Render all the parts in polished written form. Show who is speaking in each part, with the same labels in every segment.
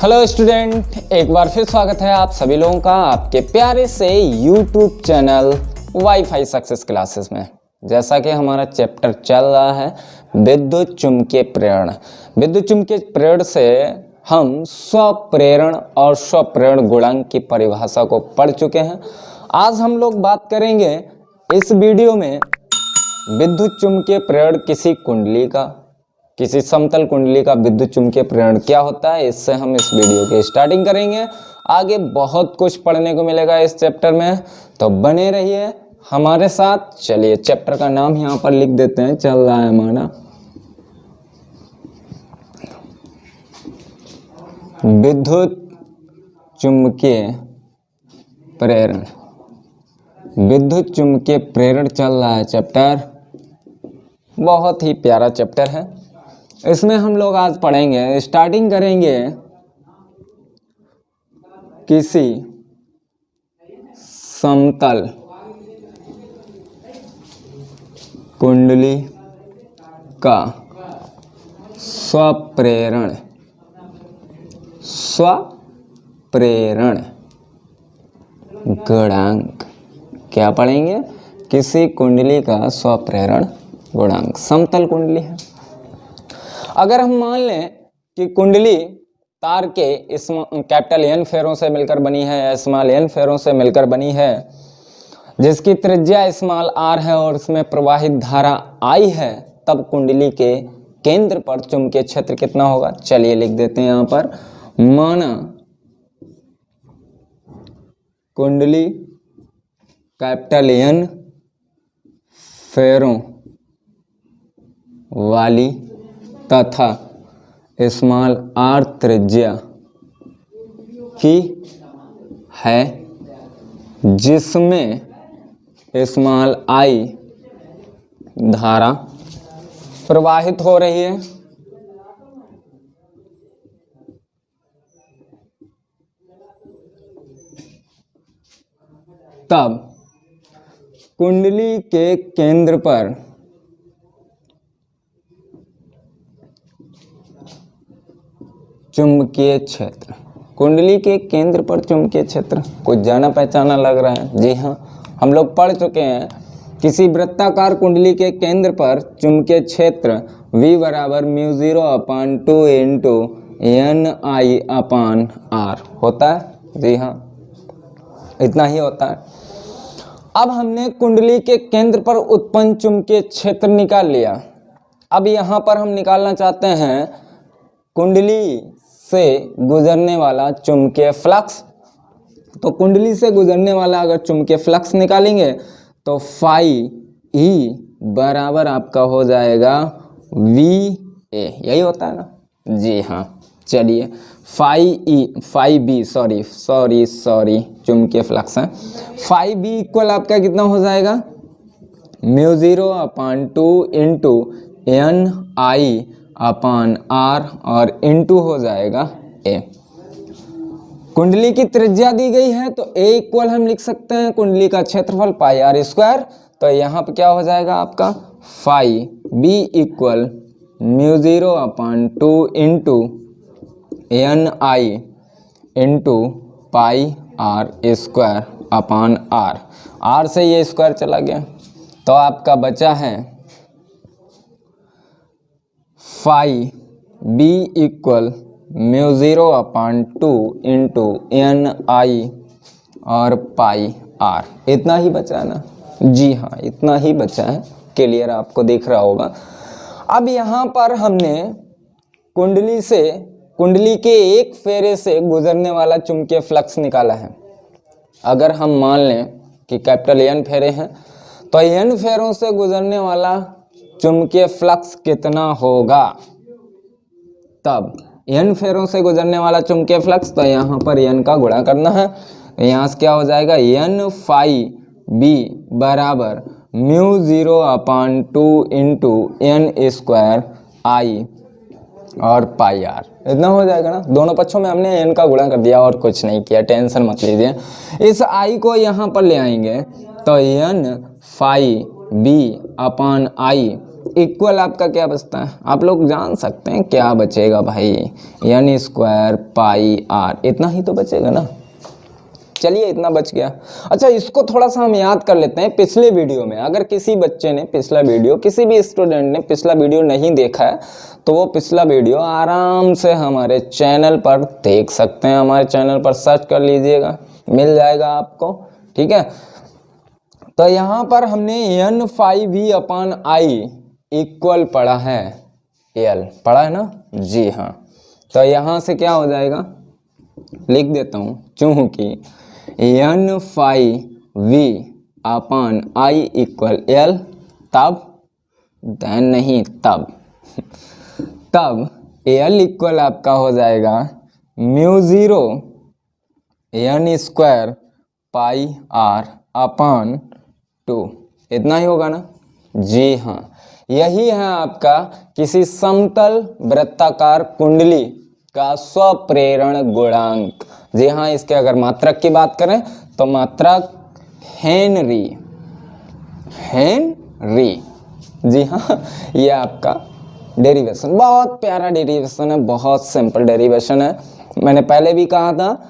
Speaker 1: Hello student, एक बार फिर स्वागत है आप सभी लोगों का आपके प्यारे से YouTube channel wifi success classes में। जैसा कि हमारा चैप्टर चल रहा है विद्युत चुम्बकीय प्रेरण। विद्युत चुम्बकीय प्रेरण से हम स्वप्रेरण और स्वप्रेरण गुणांक की परिभाषा को पढ़ चुके हैं। आज हम लोग बात करेंगे इस वीडियो में विद्युत चुम्बकीय प्रेरण किसी कुंडली का, किसी समतल कुंडली का विद्युत चुम्बकीय प्रेरण क्या होता है, इससे हम इस वीडियो की स्टार्टिंग करेंगे। आगे बहुत कुछ पढ़ने को मिलेगा इस चैप्टर में, तो बने रहिए हमारे साथ। चलिए चैप्टर का नाम यहाँ पर लिख देते हैं, चल रहा है हमारा विद्युत चुम्बकीय प्रेरण। विद्युत चुम्बकीय प्रेरण चल रहा है चैप्टर, बहुत ही प्यारा चैप्टर है। इसमें हम लोग आज पढ़ेंगे, स्टार्टिंग करेंगे किसी समतल कुंडली का स्वप्रेरण गुणांक। क्या पढ़ेंगे? किसी कुंडली का स्वप्रेरण गुणांक। समतल कुंडली है। अगर हम मान लें कि कुंडली तार के कैपिटल एन फेरों से मिलकर बनी है या स्मॉल एन फेरों से मिलकर बनी है, जिसकी त्रिज्या स्मॉल आर है और इसमें प्रवाहित धारा आई है, तब कुंडली के केंद्र पर चुंबकीय क्षेत्र कितना होगा? चलिए लिख देते हैं यहाँ पर। माना कुंडली कैपिटल एन फेरों वाली तथा स्मॉल आर त्रिज्या की है, जिसमें स्मॉल आई धारा प्रवाहित हो रही है, तब कुंडली के केंद्र पर चुंबकीय क्षेत्र। कुंडली के केंद्र पर चुंबकीय क्षेत्र कुछ जाना पहचाना लग रहा है। जी हाँ, हम लोग पढ़ चुके हैं। किसी वृत्ताकार कुंडली के केंद्र पर चुंबकीय क्षेत्र V बराबर μ0/2 इंटू Ni/R होता है। जी हाँ, इतना ही होता है। अब हमने कुंडली के केंद्र पर उत्पन्न चुंबकीय क्षेत्र निकाल लिया। अब यहाँ पर हम निकालना चाहते हैं कुंडली से गुजरने वाला चुंबकीय फ्लक्स। तो कुंडली से गुजरने वाला अगर चुंबकीय फ्लक्स निकालेंगे तो फाई ई बराबर आपका हो जाएगा VA। यही होता है ना? जी हाँ। चलिए फाई बी चुंबकीय फ्लक्स है। फाई बी इक्वल आपका कितना हो जाएगा? μ0/2 इंटू Ni/R और इंटू हो जाएगा A। कुंडली की त्रिज्या दी गई है तो A इक्वल हम लिख सकते हैं कुंडली का क्षेत्रफल πr²। तो यहाँ पे क्या हो जाएगा आपका? Phi B equal μ0/2 into Ni into πr²/R। R से ये स्क्वायर चला गया, तो आपका बचा है phi B equal μ0/2 into Ni और πr। इतना ही बचा है ना? जी हाँ, इतना ही बचा है। क्लियर आपको दिख रहा होगा। अब यहाँ पर हमने कुंडली के एक फेरे से गुजरने वाला चुंबकीय फ्लक्स निकाला है। अगर हम मान लें कि कैपिटल एन फेरे हैं, तो एन फेरों से गुजरने वाला चुंबकीय फ्लक्स कितना होगा? तब एन फेरों से गुजरने वाला चुंबकीय फ्लक्स, तो यहाँ पर एन का गुणा करना है। यहाँ से क्या हो जाएगा? एन फाई बी बराबर μ0/2 इंटू N² I और πr। इतना हो जाएगा ना? दोनों पक्षों में हमने n का गुणा कर दिया और कुछ नहीं किया, टेंशन मत लीजिए। इस I को यहाँ पर ले आएंगे तो n फाई बी/I इक्वल आपका क्या बचता है, आप लोग जान सकते हैं क्या बचेगा भाई, एन स्क्वायर पाई आर, इतना ही तो बचेगा ना। चलिए इतना बच गया। अच्छा इसको थोड़ा सा हम याद कर लेते हैं पिछले वीडियो में। अगर किसी बच्चे ने पिछला वीडियो, किसी भी स्टूडेंट ने पिछला वीडियो नहीं देखा है तो वो पिछला वीडियो आराम से हमारे चैनल पर देख सकते हैं। हमारे चैनल पर सर्च कर लीजिएगा, मिल जाएगा आपको, ठीक है। तो यहाँ पर हमने N phi V upon I equal पढ़ा है, एल पढ़ा है ना जी हाँ। तो यहाँ से क्या हो जाएगा, लिख देता हूँ, चूंकि N phi V upon I equal L, तब देन नहीं तब तब एल इक्वल आपका हो जाएगा mu zero N square pi R upon 2, इतना ही होगा ना जी हाँ। यही है आपका किसी समतल वृत्ताकार कुंडली का स्वप्रेरण गुणांक। जी हाँ, इसके अगर मात्रक की बात करें तो मात्रक हेनरी, हेनरी जी हाँ। ये आपका डेरिवेशन बहुत प्यारा डेरिवेशन है, बहुत सिंपल डेरिवेशन है। मैंने पहले भी कहा था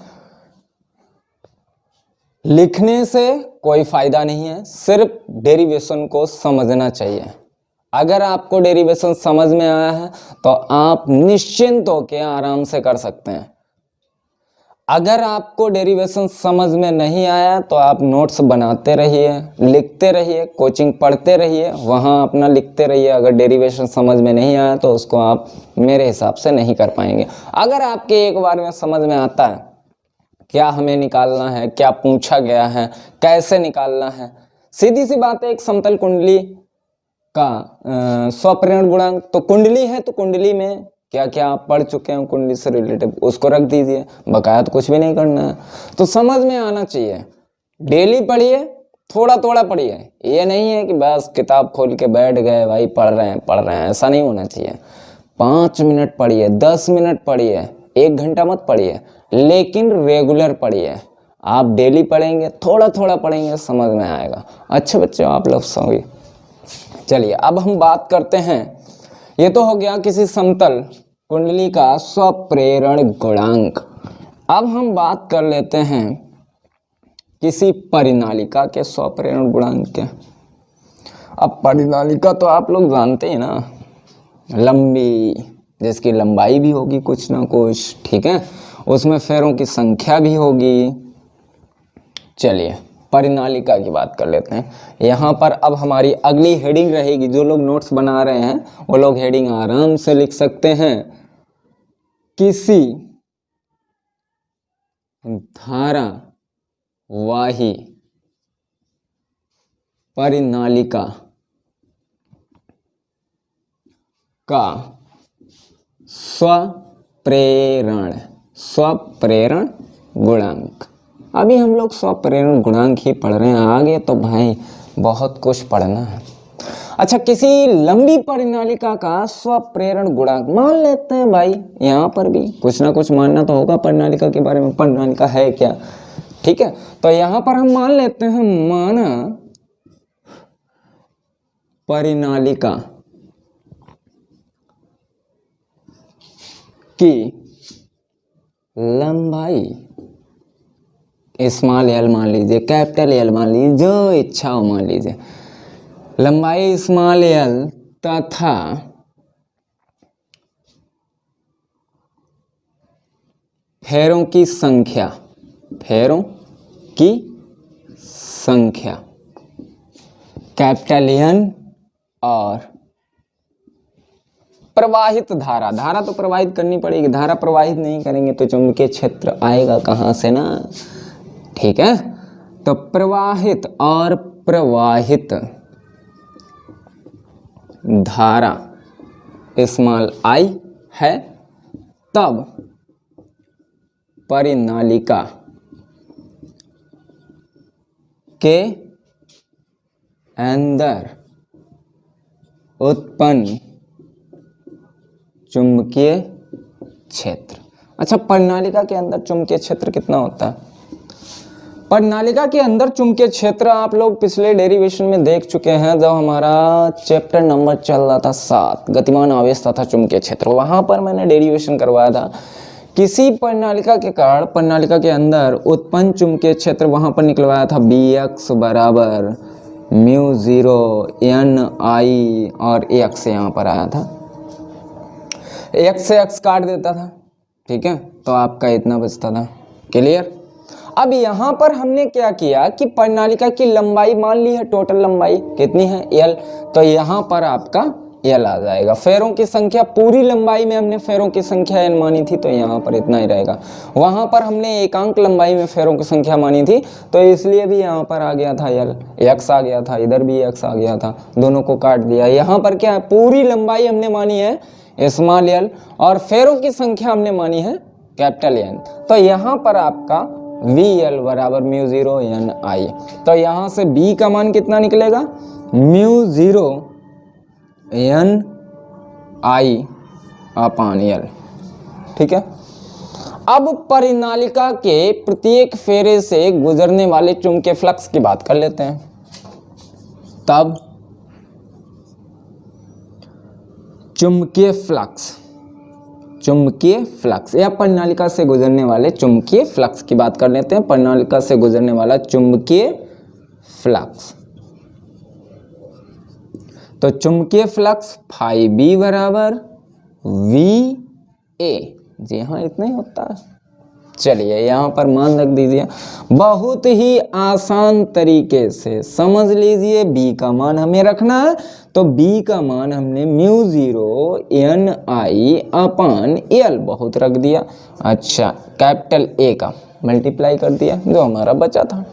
Speaker 1: लिखने से कोई फायदा नहीं है, सिर्फ डेरिवेशन को समझना चाहिए। अगर आपको डेरिवेशन समझ में आया है तो आप निश्चिंत होकर आराम से कर सकते हैं। अगर आपको डेरिवेशन समझ में नहीं आया तो आप नोट्स बनाते रहिए, लिखते रहिए, कोचिंग पढ़ते रहिए, वहाँ अपना लिखते रहिए। अगर डेरिवेशन समझ में नहीं आया तो उसको आप मेरे हिसाब से नहीं कर पाएंगे। अगर आपके एक बार में समझ में आता है क्या हमें निकालना है, क्या पूछा गया है, कैसे निकालना है, सीधी सी बात है। एक समतल कुंडली का स्वप्रेरण गुणांक, तो कुंडली है तो कुंडली में क्या क्या आप पढ़ चुके हैं कुंडली से रिलेटेड उसको रख दीजिए, बकाया तो कुछ भी नहीं करना है। तो समझ में आना चाहिए, डेली पढ़िए, थोड़ा थोड़ा पढ़िए। ये नहीं है कि बस किताब खोल के बैठ गए भाई पढ़ रहे हैं, ऐसा नहीं होना चाहिए। 5 मिनट पढ़िए, 10 मिनट पढ़िए, 1 घंटा मत पढ़िए, लेकिन रेगुलर पढ़िए। आप डेली पढ़ेंगे, थोड़ा थोड़ा पढ़ेंगे, समझ में आएगा। अच्छे बच्चे आप लोग सभी। चलिए अब हम बात करते हैं, ये तो हो गया किसी समतल कुंडली का स्वप्रेरण गुणांक। अब हम बात कर लेते हैं किसी परिनालिका के स्वप्रेरण गुणांक के। अब परिनालिका तो आप लोग जानते हैं ना, लंबी, जिसकी लंबाई भी होगी कुछ ना कुछ, ठीक है, उसमें फेरों की संख्या भी होगी। चलिए परिनालिका की बात कर लेते हैं। यहाँ पर अब हमारी अगली हेडिंग रहेगी, जो लोग नोट्स बना रहे हैं वो लोग हेडिंग आराम से लिख सकते हैं। किसी धारावाही परिनालिका का स्वप्रेरण गुणांक। अभी हम लोग स्वप्रेरण गुणांक ही पढ़ रहे हैं, आगे तो भाई बहुत कुछ पढ़ना है। अच्छा, किसी लंबी परिनालिका का स्वप्रेरण गुणांक मान लेते हैं भाई, यहाँ पर भी कुछ ना कुछ मानना तो होगा परिनालिका के बारे में, परिनालिका है क्या, ठीक है। तो यहाँ पर हम मान लेते हैं, माना परिनालिका की लंबाई स्मॉल एल मान लीजिए, कैपिटल एल मान लीजिए, जो इच्छा हो मान लीजिए, लंबाई स्मॉल एल तथा फेरों की संख्या, फेरों की संख्या कैपिटल एन, और प्रवाहित धारा, धारा तो प्रवाहित करनी पड़ेगी, धारा प्रवाहित नहीं करेंगे तो चुंबकीय क्षेत्र आएगा कहाँ से ना, ठीक है। तो प्रवाहित और प्रवाहित धारा स्मॉल आई है, तब परिनालिका के अंदर उत्पन्न चुंबकीय क्षेत्र। अच्छा, परिनालिका के अंदर चुंबकीय क्षेत्र कितना होता है? प्रणालिका के अंदर चुंबकीय क्षेत्र आप लोग पिछले डेरिवेशन में देख चुके हैं, जब हमारा चैप्टर नंबर चल रहा था 7 गतिमान आवेश तथा चुंबकीय क्षेत्र, वहां पर मैंने डेरिवेशन करवाया था। किसी प्रणालिका के कारण प्रणालिका के अंदर उत्पन्न चुंबकीय क्षेत्र वहां पर निकलवाया था Bx बराबर μ0 Ni और Ax यहाँ पर आया था। x से x काट देता था, ठीक है, तो आपका इतना बचता था। क्लियर। अब यहाँ पर हमने क्या किया कि प्रणालिका की लंबाई मान ली है, टोटल लंबाई कितनी है L, तो यहाँ पर आपका L आ जाएगा। फेरों की संख्या पूरी लंबाई में हमने फेरों की संख्या n मानी थी, तो यहाँ पर इतना ही रहेगा। वहाँ पर हमने एकांक लंबाई में फेरों की संख्या मानी थी, तो इसलिए भी यहाँ पर आ गया था L, x आ गया था, इधर भी x आ गया था, दोनों को काट दिया। यहाँ पर क्या है, पूरी लंबाई हमने मानी है स्मॉल l और फेरों की संख्या हमने मानी है कैपिटल N, तो यहाँ पर आपका VL बराबर μ0 Ni। तो यहाँ से B का मान कितना निकलेगा, μ0 Ni अपान L, ठीक है। अब प्रणालिका के प्रत्येक फेरे से गुजरने वाले चुंबकीय फ्लक्स की बात कर लेते हैं। तब चुंबकीय फ्लक्स या प्रणालिका से गुजरने वाले चुंबकीय फ्लक्स की बात कर लेते हैं। प्रणालिका से गुजरने वाला चुंबकीय फ्लक्स, तो चुंबकीय फ्लक्स फाई बी बराबर VA, जी हाँ इतना ही होता है। चलिए यहाँ पर मान रख दीजिए, बहुत ही आसान तरीके से समझ लीजिए। B का मान हमें रखना है, तो B का मान हमने μ0 Ni अपान L बहुत रख दिया। अच्छा, कैपिटल A का मल्टीप्लाई कर दिया जो हमारा बचा था।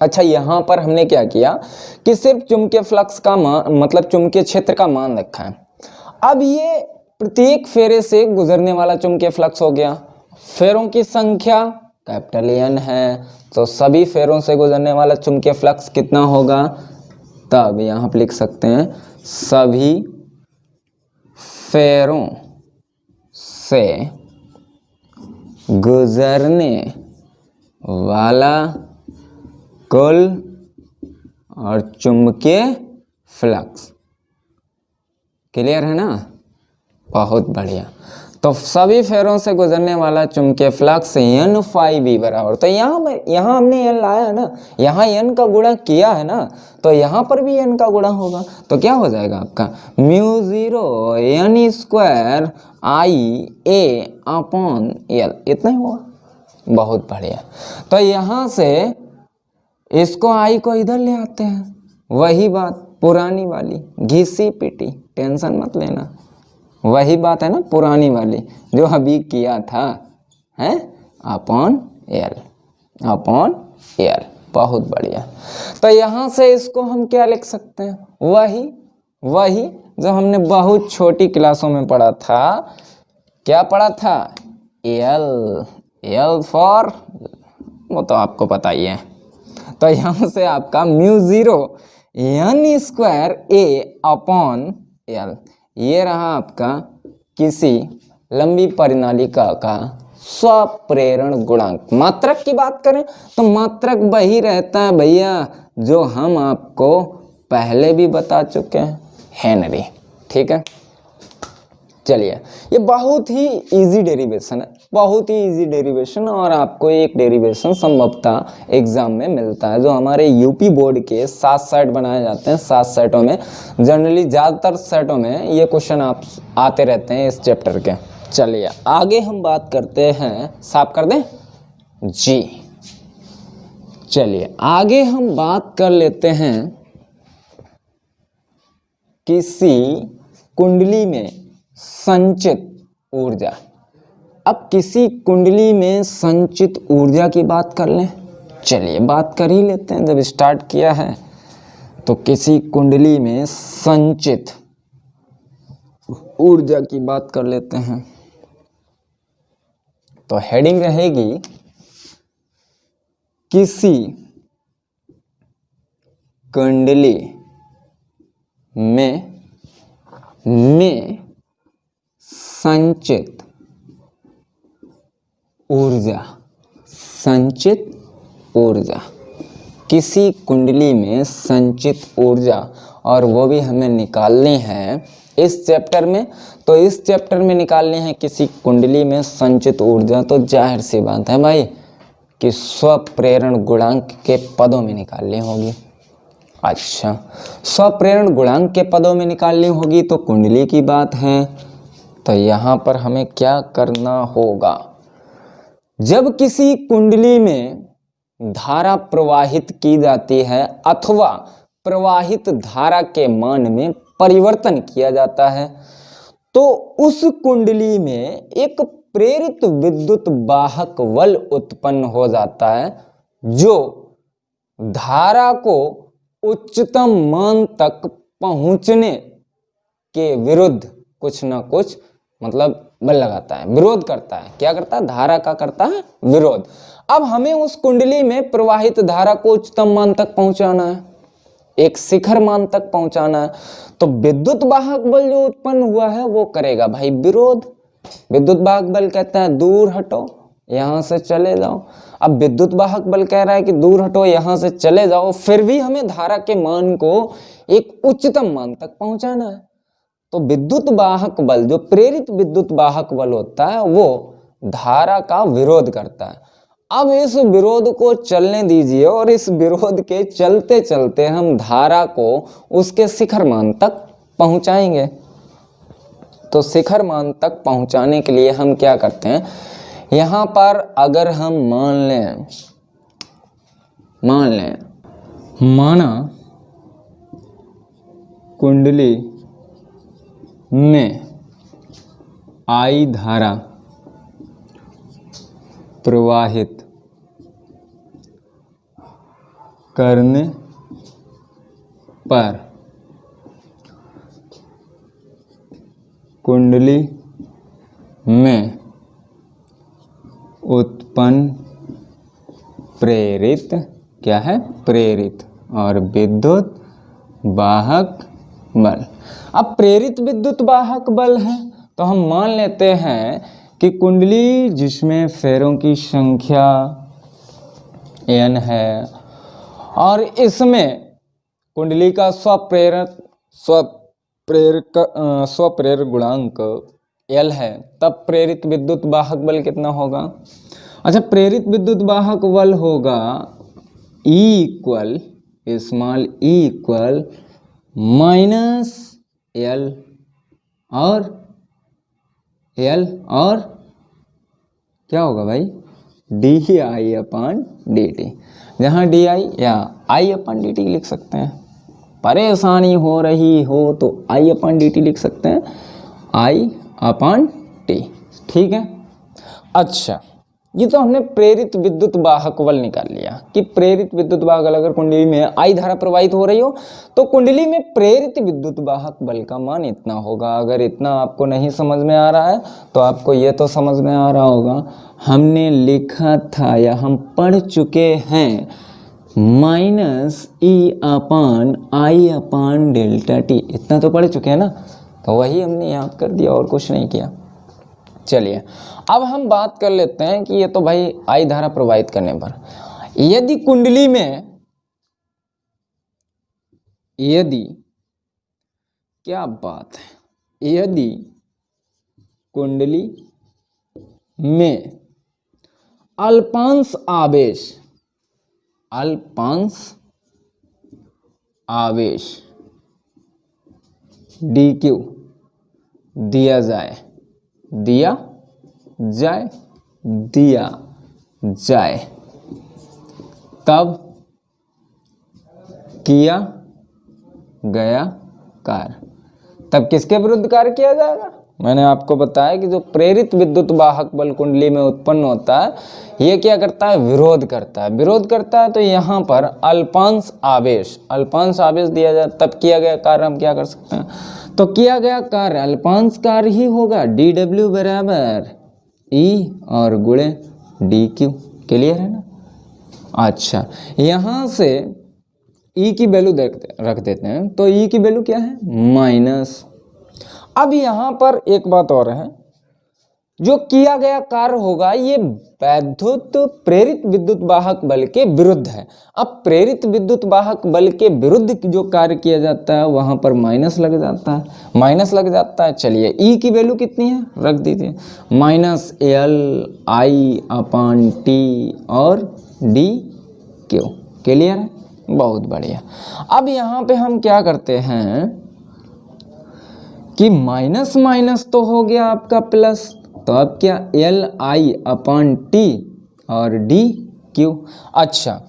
Speaker 1: अच्छा, यहाँ पर हमने क्या किया कि सिर्फ चुंबकीय फ्लक्स का मान मतलब चुंबकीय क्षेत्र का मान रखा है। अब ये प्रत्येक फेरे से गुजरने वाला चुंबकीय फ्लक्स हो गया। फेरों की संख्या कैपिटल N है, तो सभी फेरों से गुजरने वाला चुंबकीय फ्लक्स कितना होगा, तब यहाँ पर लिख सकते हैं सभी फेरों से गुजरने वाला कुल और चुंबकीय फ्लक्स। क्लियर है ना, बहुत बढ़िया। तो सभी फेरों से गुजरने वाला चुंबकीय फ्लक्स N फाई बी बराबर, तो यहाँ हमने N लाया है ना, यहाँ N का गुणा किया है ना, तो यहाँ पर भी N का गुणा होगा, तो क्या हो जाएगा आपका μ0 N square IA upon L, इतना ही होगा। बहुत बढ़िया। तो यहाँ से इसको I को इधर ले आते हैं, वही बात पुरानी वाली घिसी पिटी, टेंशन मत लेना, वही बात है ना पुरानी वाली जो अभी किया था, है अपॉन L। बहुत बढ़िया। तो यहाँ से इसको हम क्या लिख सकते हैं, वही जो हमने बहुत छोटी क्लासों में पढ़ा था। क्या पढ़ा था, L फॉर, वो तो आपको पता ही है। तो यहाँ से आपका μ0 N square A upon L, ये रहा आपका किसी लंबी प्रणालिका का स्वप्रेरण गुणांक। मात्रक की बात करें तो मात्रक वही रहता है भैया जो हम आपको पहले भी बता चुके हैं, हेनरी। ठीक है, चलिए ये बहुत ही इजी डेरिवेशन है, बहुत ही इजी डेरिवेशन, और आपको एक डेरिवेशन संभवतः एग्जाम में मिलता है जो हमारे यूपी बोर्ड के 7 सेट बनाए जाते हैं। 7 सेटों में जनरली ज़्यादातर सेटों में ये क्वेश्चन आप आते रहते हैं इस चैप्टर के। चलिए आगे हम बात करते हैं, साफ कर दें जी। चलिए आगे हम बात कर लेते हैं किसी कुंडली में संचित ऊर्जा। अब किसी कुंडली में संचित ऊर्जा की बात कर लें। चलिए बात कर ही लेते हैं, जब स्टार्ट किया है तो किसी कुंडली में संचित ऊर्जा की बात कर लेते हैं। तो हेडिंग रहेगी किसी कुंडली में संचित ऊर्जा, किसी कुंडली में संचित ऊर्जा, और वो भी हमें निकालनी है इस चैप्टर में। तो इस चैप्टर में निकालनी है किसी कुंडली में संचित ऊर्जा, तो जाहिर सी बात है भाई कि स्वप्रेरण गुणांक के पदों में निकालनी होगी। अच्छा, स्वप्रेरण गुणांक के पदों में निकालनी होगी तो कुंडली की बात है। तो यहाँ पर हमें क्या करना होगा, जब किसी कुंडली में धारा प्रवाहित की जाती है अथवा प्रवाहित धारा के मान में परिवर्तन किया जाता है, तो उस कुंडली में एक प्रेरित विद्युत वाहक बल उत्पन्न हो जाता है जो धारा को उच्चतम मान तक पहुंचने के विरुद्ध कुछ ना कुछ मतलब बल लगाता है, विरोध करता है। क्या करता है? धारा का करता है विरोध। अब हमें उस कुंडली में प्रवाहित धारा को उच्चतम मान तक पहुंचाना है, एक शिखर मान तक पहुंचाना है। तो विद्युत वाहक बल जो उत्पन्न हुआ है वो करेगा भाई विरोध। विद्युत वाहक बल कहता है दूर हटो, यहां से चले जाओ। अब विद्युत वाहक बल कह रहा है कि दूर हटो, यहां से चले जाओ, फिर भी हमें धारा के मान को एक उच्चतम मान तक पहुंचाना है। तो विद्युत वाहक बल, जो प्रेरित विद्युत वाहक बल होता है, वो धारा का विरोध करता है। अब इस विरोध को चलने दीजिए और इस विरोध के चलते चलते हम धारा को उसके शिखर मान तक पहुंचाएंगे। तो शिखर मान तक पहुंचाने के लिए हम क्या करते हैं, यहां पर अगर हम मान लें माना कुंडली में आई धारा प्रवाहित करने पर कुंडली में उत्पन्न प्रेरित, क्या है? प्रेरित और विद्युत वाहक बल। अब प्रेरित विद्युत वाहक बल है तो हम मान लेते हैं कि कुंडली जिसमें फेरों की संख्या n है और इसमें कुंडली का स्वप्रेरक गुणांक L है, तब प्रेरित विद्युत वाहक बल कितना होगा? अच्छा, प्रेरित विद्युत वाहक बल होगा E equal small e equal minus L और क्या होगा भाई? di/dt, जहाँ di या i/dt लिख सकते हैं। परेशानी हो रही हो तो i/dt लिख सकते हैं, i/t, ठीक है। अच्छा, ये तो हमने प्रेरित विद्युत वाहक बल निकाल लिया कि प्रेरित विद्युत वाहक बल, अगर कुंडली में आई धारा प्रवाहित हो रही हो तो कुंडली में प्रेरित विद्युत वाहक बल का मान इतना होगा। अगर इतना आपको नहीं समझ में आ रहा है तो आपको ये तो समझ में आ रहा होगा, हमने लिखा था या हम पढ़ चुके हैं -E/I/ΔT, इतना तो पढ़ चुके हैं ना, तो वही हमने याद कर दिया और कुछ नहीं किया। चलिए अब हम बात कर लेते हैं कि ये तो भाई आई धारा प्रवाहित करने पर, यदि कुंडली में, क्या बात है, यदि कुंडली में अल्पांश आवेश dq दिया जाए तब किया गया कार्य, तब किसके विरुद्ध कार्य किया जाएगा? मैंने आपको बताया कि जो प्रेरित विद्युत वाहक बल कुंडली में उत्पन्न होता है ये क्या करता है? विरोध करता है। तो यहाँ पर अल्पांश आवेश दिया जाए तब किया गया कार्य हम क्या कर सकते हैं? तो किया गया कार्य अल्पांश कार्य ही होगा, dw बराबर E और गुणे dq। क्लियर है ना? अच्छा, यहाँ से E की वैल्यू रख देते हैं, तो E की वैल्यू क्या है? माइनस। अब यहाँ पर एक बात और है, जो किया गया कार्य होगा ये वैद्युत प्रेरित विद्युत वाहक बल के विरुद्ध है। अब प्रेरित विद्युत वाहक बल के विरुद्ध जो कार्य किया जाता है वहां पर माइनस लग जाता है, माइनस लग जाता है। चलिए ई की वैल्यू कितनी है रख दीजिए, माइनस Li/T और डी क्यू। क्लियर है, बहुत बढ़िया। अब यहाँ पे हम क्या करते हैं कि माइनस माइनस तो हो गया आपका प्लस, तो अब क्या Li/T और डी क्यू। अच्छा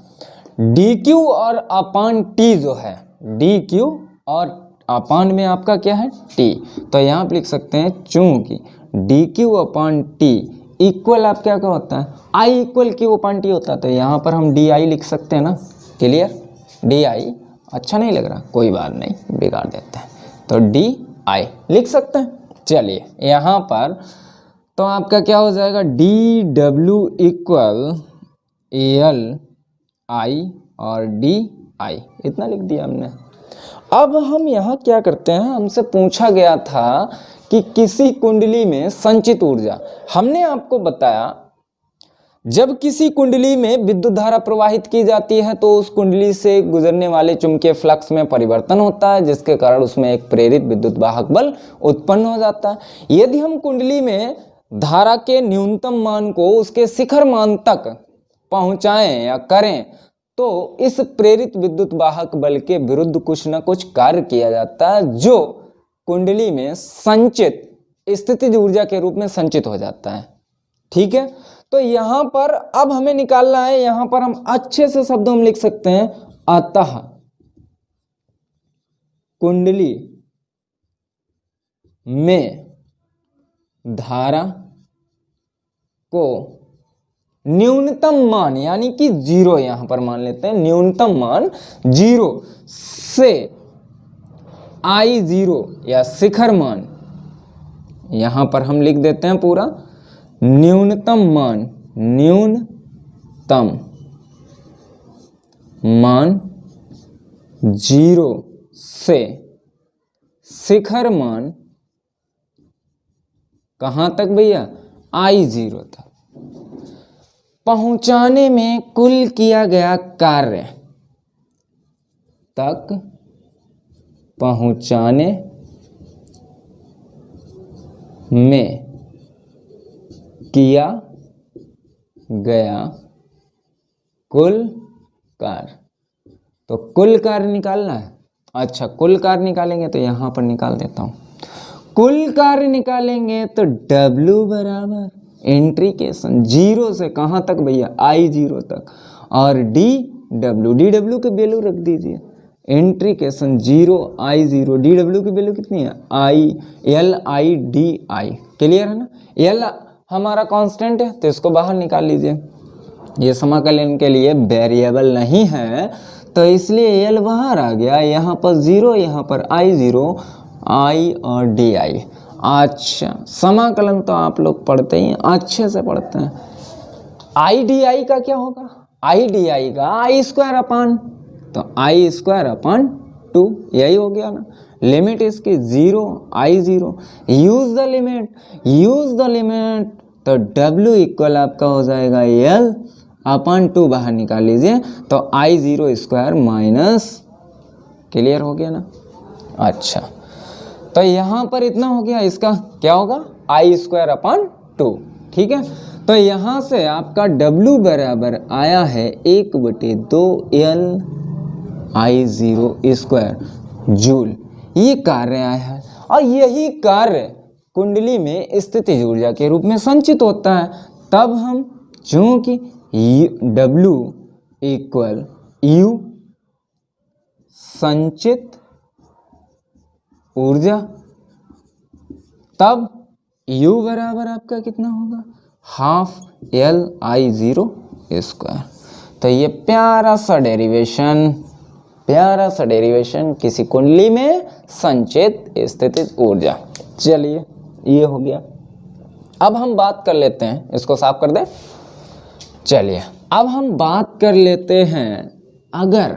Speaker 1: डी क्यू और अपान टी जो है, डी क्यू और अपान में आपका क्या है टी, तो यहाँ पे लिख सकते हैं चूंकि डी क्यू अपान टी इक्वल आप क्या होता है I equal Q upon T होता है, तो यहाँ पर हम डी आई लिख सकते हैं ना। क्लियर, डी आई अच्छा नहीं लग रहा, कोई बात नहीं, बिगाड़ देते हैं, तो डी आई लिख सकते हैं। चलिए यहाँ पर तो आपका क्या हो जाएगा, D W equal L I और डी आई, इतना लिख दिया हमने। अब हम यहाँ क्या करते हैं, हमसे पूछा गया था कि किसी कुंडली में संचित ऊर्जा, हमने आपको बताया जब किसी कुंडली में विद्युत धारा प्रवाहित की जाती है तो उस कुंडली से गुजरने वाले चुंबकीय फ्लक्स में परिवर्तन होता है, जिसके कारण उसमें एक प्रेरित विद्युत वाहक बल उत्पन्न हो जाता है। यदि हम कुंडली में धारा के न्यूनतम मान को उसके शिखर मान तक पहुंचाएं या करें तो इस प्रेरित विद्युत वाहक बल के विरुद्ध कुछ न कुछ कार्य किया जाता है, जो कुंडली में संचित स्थितिज ऊर्जा के रूप में संचित हो जाता है। ठीक है, तो यहां पर अब हमें निकालना है, यहां पर हम अच्छे से शब्दों में लिख सकते हैं, अतः कुंडली में धारा को न्यूनतम मान यानी कि 0, यहां पर मान लेते हैं न्यूनतम मान 0 से I0 या शिखर मान, यहां पर हम लिख देते हैं पूरा न्यूनतम मान, न्यूनतम मान 0 से शिखर मान कहां तक भैया, I0 तक पहुंचाने में कुल किया गया कार्य, तक पहुंचाने में किया गया कुल कार्य, तो कुल कार्य निकालना है। अच्छा कुल कार्य निकालेंगे तो यहां पर निकाल देता हूं, कुल कार्य निकालेंगे तो W बराबर इंट्रीकेशन 0 से कहां तक भैया, I0 तक, और DW की वैल्यू रख दीजिए, इंट्रीकेशन 0 I0, DW की वैल्यू कितनी है, LIDI। क्लियर है ना, L हमारा कांस्टेंट है तो इसको बाहर निकाल लीजिए, ये समाकलन के लिए वेरिएबल नहीं है तो इसलिए L बाहर आ गया, यहाँ पर 0, यहाँ पर I0, I और DI। अच्छा समाकलन तो आप लोग पढ़ते ही अच्छे से पढ़ते हैं, IDI का क्या होगा, IDI का I²/, तो I²/2, यही हो गया ना। लिमिट इसकी 0 I0, यूज द लिमिट, तो W इक्वल आपका हो जाएगा L/2, बाहर निकाल लीजिए तो I0² माइनस, क्लियर हो गया ना। अच्छा तो यहाँ पर इतना हो गया, इसका क्या होगा I²/2। ठीक है, तो यहाँ से आपका W बराबर आया है 1/2 LI0² जूल, ये कार्य आया है और यही कार्य कुंडली में स्थितिज ऊर्जा के रूप में संचित होता है। तब हम चूंकि W इक्वल U संचित ऊर्जा, तब U बराबर आपका कितना होगा, हाफ LI0²। तो ये प्यारा सा डेरिवेशन किसी कुंडली में संचित स्थितिज ऊर्जा। चलिए ये हो गया। अब हम बात कर लेते हैं, इसको साफ कर दें। चलिए अब हम बात कर लेते हैं, अगर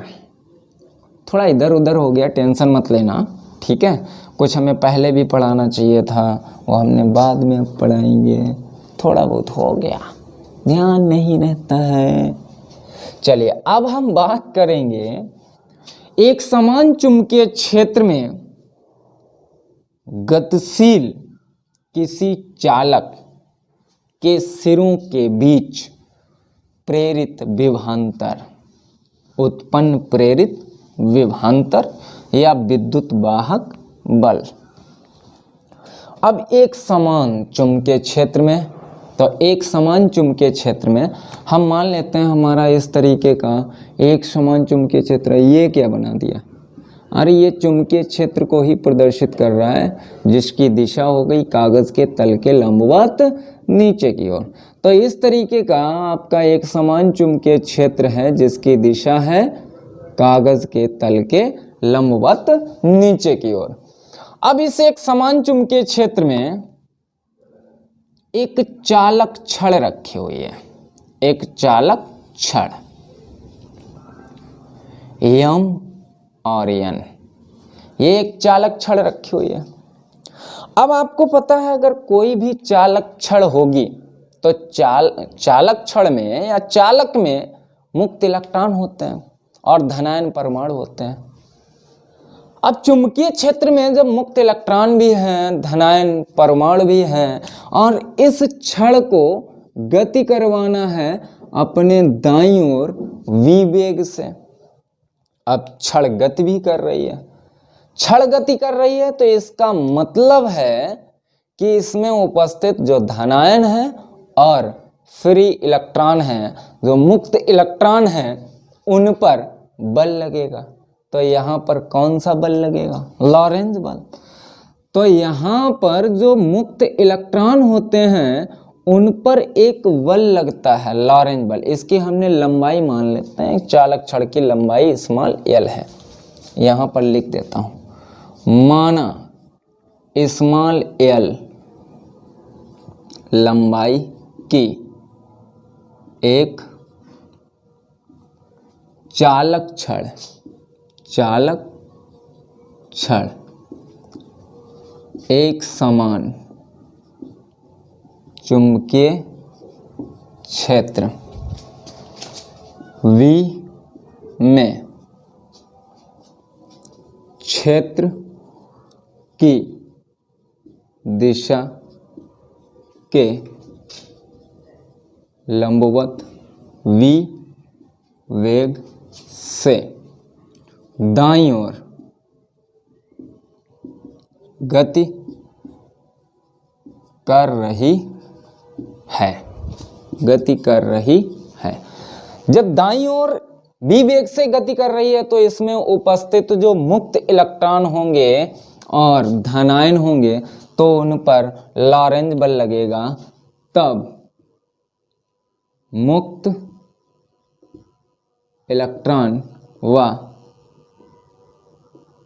Speaker 1: थोड़ा इधर उधर हो गया टेंशन मत लेना, ठीक है, कुछ हमें पहले भी पढ़ाना चाहिए था, वो हमने बाद में अब पढ़ाएंगे, थोड़ा बहुत हो गया, ध्यान नहीं रहता है। चलिए अब हम बात करेंगे एक समान चुंबकीय क्षेत्र में गतिशील किसी चालक के सिरों के बीच प्रेरित विभवांतर, उत्पन्न प्रेरित विभवांतर या विद्युत वाहक बल। अब एक समान चुंबकीय क्षेत्र में, तो एक समान चुंबकीय क्षेत्र में हम मान लेते हैं हमारा इस तरीके का एक समान चुंबकीय क्षेत्र है। ये क्या बना दिया, अरे ये चुंबकीय क्षेत्र को ही प्रदर्शित कर रहा है, जिसकी दिशा हो गई कागज के तल के लंबवत नीचे की ओर। तो इस तरीके का आपका एक समान चुंबकीय क्षेत्र है जिसकी दिशा है कागज के तल के लंबवत नीचे की ओर। अब इस एक समान चुंबकीय क्षेत्र में एक चालक छड़ रखी हुई है, एक चालक छड़ M और N, ये एक चालक छड़ रखी हुई है। अब आपको पता है अगर कोई भी चालक छड़ होगी तो चालक छड़ में या चालक में मुक्त इलेक्ट्रॉन होते हैं और धनायन परमाणु होते हैं। अब चुंबकीय क्षेत्र में जब मुक्त इलेक्ट्रॉन भी हैं, धनायन परमाणु भी हैं, और इस छड़ को गति करवाना है अपने दाईं ओर v वेग से। अब छड़ गति भी कर रही है, छड़ गति कर रही है, तो इसका मतलब है कि इसमें उपस्थित जो धनायन है और फ्री इलेक्ट्रॉन हैं, जो मुक्त इलेक्ट्रॉन हैं, उन पर बल लगेगा। तो यहाँ पर कौन सा बल लगेगा, लॉरेंज बल। तो यहाँ पर जो मुक्त इलेक्ट्रॉन होते हैं उन पर एक बल लगता है, लॉरेंज बल। इसकी हमने लंबाई मान लेते हैं, चालक छड़ की लंबाई स्मॉल l है, यहाँ पर लिख देता हूँ। माना स्मॉल l लंबाई की एक चालक छड़ एक समान चुंबकीय क्षेत्र V में क्षेत्र की दिशा के लंबवत v वेग से दाईं ओर गति कर रही है, गति कर रही है। जब दाईं ओर v वेग से गति कर रही है तो इसमें उपस्थित जो मुक्त इलेक्ट्रॉन होंगे और धनायन होंगे तो उन पर लॉरेंज बल लगेगा। तब मुक्त इलेक्ट्रॉन व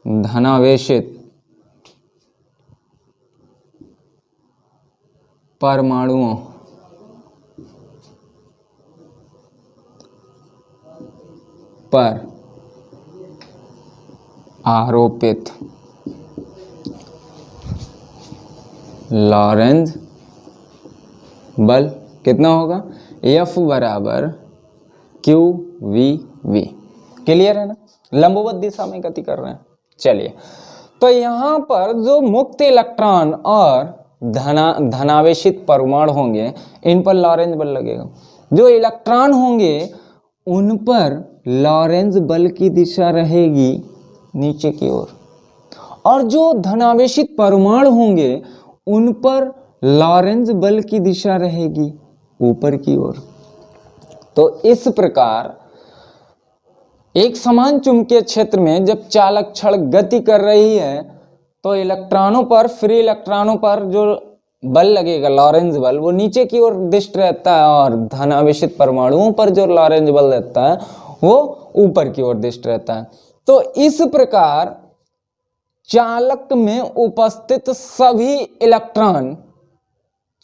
Speaker 1: धनावेशित परमाणुओं पर आरोपित लॉरेंज बल कितना होगा, F बराबर QVV। क्लियर है ना, लंबवत दिशा में गति कर रहे हैं। चलिए, तो यहाँ पर जो मुक्त इलेक्ट्रॉन और धनावेशित परमाणु होंगे इन पर लॉरेंज बल लगेगा। जो इलेक्ट्रॉन होंगे उन पर लॉरेंज बल की दिशा रहेगी नीचे की ओर, और जो धनावेशित परमाणु होंगे उन पर लॉरेंज बल की दिशा रहेगी ऊपर की ओर। तो इस प्रकार एक समान चुंबकीय क्षेत्र में जब चालक छड़ गति कर रही है तो इलेक्ट्रॉनों पर, फ्री इलेक्ट्रॉनों पर जो बल लगेगा लॉरेंज बल, वो नीचे की ओर दिष्ट रहता है, और धनावेशित परमाणुओं पर जो लॉरेंज बल रहता है वो ऊपर की ओर दिष्ट रहता है। तो इस प्रकार चालक में उपस्थित सभी इलेक्ट्रॉन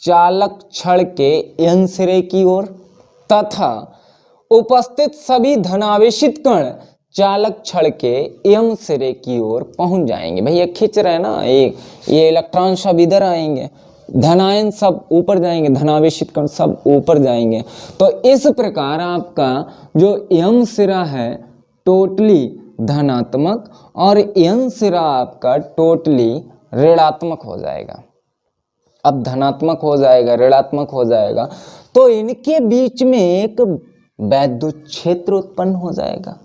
Speaker 1: चालक छड़ के n सिरे की ओर तथा उपस्थित सभी धनावेशित कण चालक छड़ के एम सिरे की ओर पहुंच जाएंगे। भैया खींच रहे हैं ना, ये इलेक्ट्रॉन सब इधर आएंगे, धनायन सब ऊपर जाएंगे, धनावेशित कण सब ऊपर जाएंगे। तो इस प्रकार आपका जो एम सिरा है टोटली धनात्मक और एन सिरा आपका टोटली ऋणात्मक हो जाएगा। अब धनात्मक हो जाएगा, ऋणात्मक हो जाएगा, तो इनके बीच में एक वैद्युत क्षेत्र उत्पन्न हो जाएगा।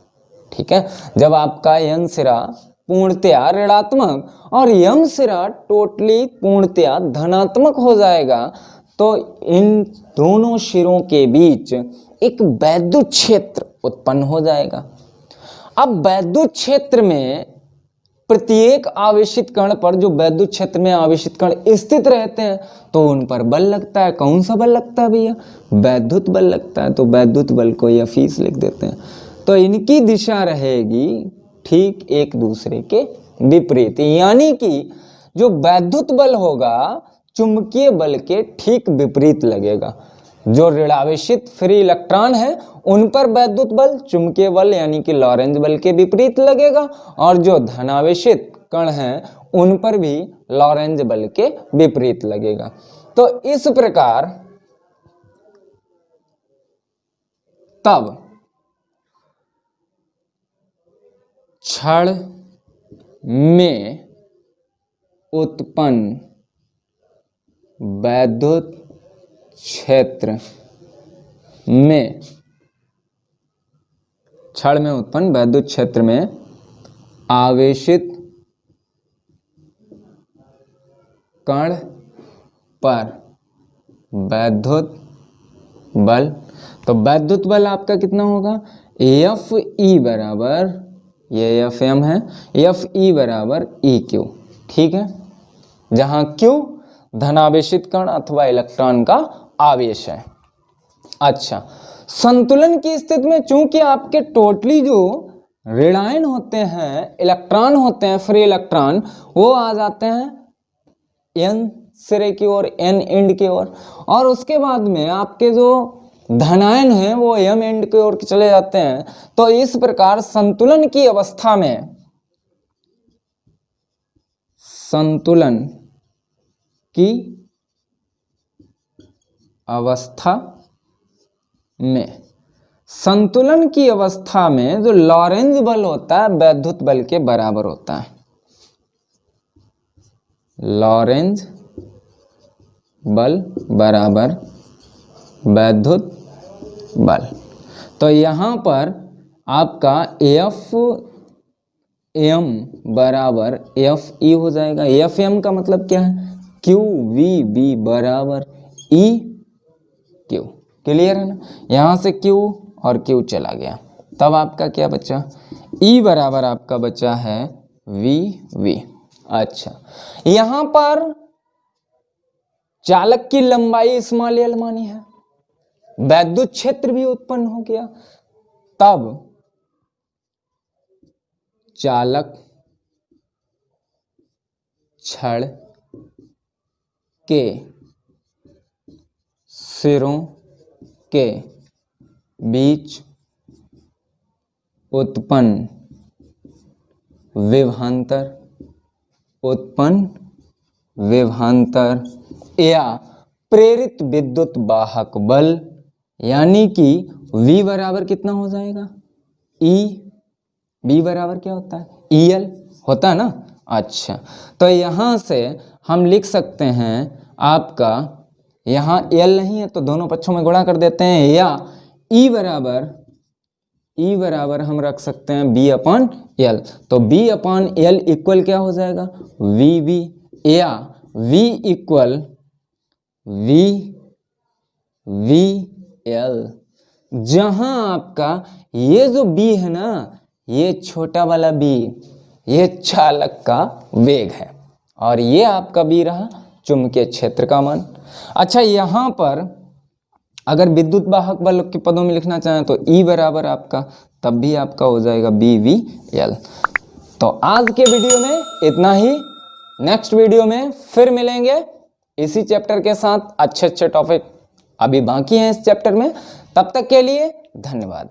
Speaker 1: ठीक है, जब आपका एन सिरा पूर्णतया ऋणात्मक और एम सिरा टोटली पूर्णतया धनात्मक हो जाएगा, तो इन दोनों सिरों के बीच एक वैद्युत क्षेत्र उत्पन्न हो जाएगा। अब वैद्युत क्षेत्र में प्रत्येक आवेशित कण पर जो वैद्युत क्षेत्र में आवेशित कण स्थित रहते हैं तो उन पर बल लगता है। कौन सा बल लगता है भैया? वैद्युत बल लगता है। तो वैद्युत बल को या फीस लिख देते हैं। तो इनकी दिशा रहेगी ठीक एक दूसरे के विपरीत, यानी कि जो वैद्युत बल होगा चुंबकीय बल के ठीक विपरीत लगेगा। जो ऋणावेशित फ्री इलेक्ट्रॉन है उन पर वैद्युत बल चुंबकीय बल यानी कि लॉरेंज बल के विपरीत लगेगा, और जो धनावेशित कण हैं उन पर भी लॉरेंज बल के विपरीत लगेगा। तो इस प्रकार तब छड़ में उत्पन्न वैद्युत क्षेत्र में, छड़ में उत्पन्न वैद्युत क्षेत्र में आवेशित कण पर वैद्युत बल, तो वैद्युत बल आपका कितना होगा? एफ ई बराबर, ये एफ एम है, एफ ई बराबर ई क्यू। ठीक है, जहां क्यू धनावेशित कण अथवा इलेक्ट्रॉन का आवेश है। अच्छा, संतुलन की स्थिति में चूंकि आपके टोटली जो ऋणायन होते हैं, इलेक्ट्रॉन होते हैं, फ्री इलेक्ट्रॉन, वो आ जाते हैं एन सिरे की ओर, एन एंड की ओर, और उसके बाद में आपके जो धनायन है वो एम एंड की ओर चले जाते हैं। तो इस प्रकार संतुलन की अवस्था में, संतुलन की अवस्था में, संतुलन की अवस्था में जो लॉरेंज बल होता है वैद्युत बल के बराबर होता है। लॉरेंज बल बराबर वैद्युत बल। तो यहां पर आपका एफ एम बराबर एफ ई हो जाएगा। एफ एम का मतलब क्या है? क्यू वी बी बराबर ई क्यू। क्लियर है ना? यहां से क्यू और क्यू चला गया, तब आपका क्या बचा? ई बराबर आपका बचा है वी वी। अच्छा, यहां पर चालक की लंबाई स्मॉल एल मानी है, वैद्युत क्षेत्र भी उत्पन्न हो गया, तब चालक छड़ के सिरों के बीच उत्पन्न विभवांतर या प्रेरित विद्युत वाहक बल, यानी कि V बराबर कितना हो जाएगा? E, B बराबर क्या होता है? EL होता है ना। अच्छा, तो यहां से हम लिख सकते हैं आपका, यहाँ L नहीं है तो दोनों पक्षों में गुणा कर देते हैं, या E बराबर हम रख सकते हैं B अपॉन L। तो B अपॉन L इक्वल क्या हो जाएगा? VB, या V इक्वल VL, जहां आपका ये जो B है ना, ये छोटा वाला B, ये चालक का वेग है, और ये आपका B रहा चुंबकीय क्षेत्र का मान। अच्छा, यहां पर अगर विद्युत वाहक बल के पदों में लिखना चाहें तो E बराबर आपका, तब भी आपका हो जाएगा BVL। तो आज के वीडियो में इतना ही, नेक्स्ट वीडियो में फिर मिलेंगे इसी चैप्टर के साथ। अच्छे अच्छे टॉपिक अभी बाकी हैं इस चैप्टर में। तब तक के लिए धन्यवाद।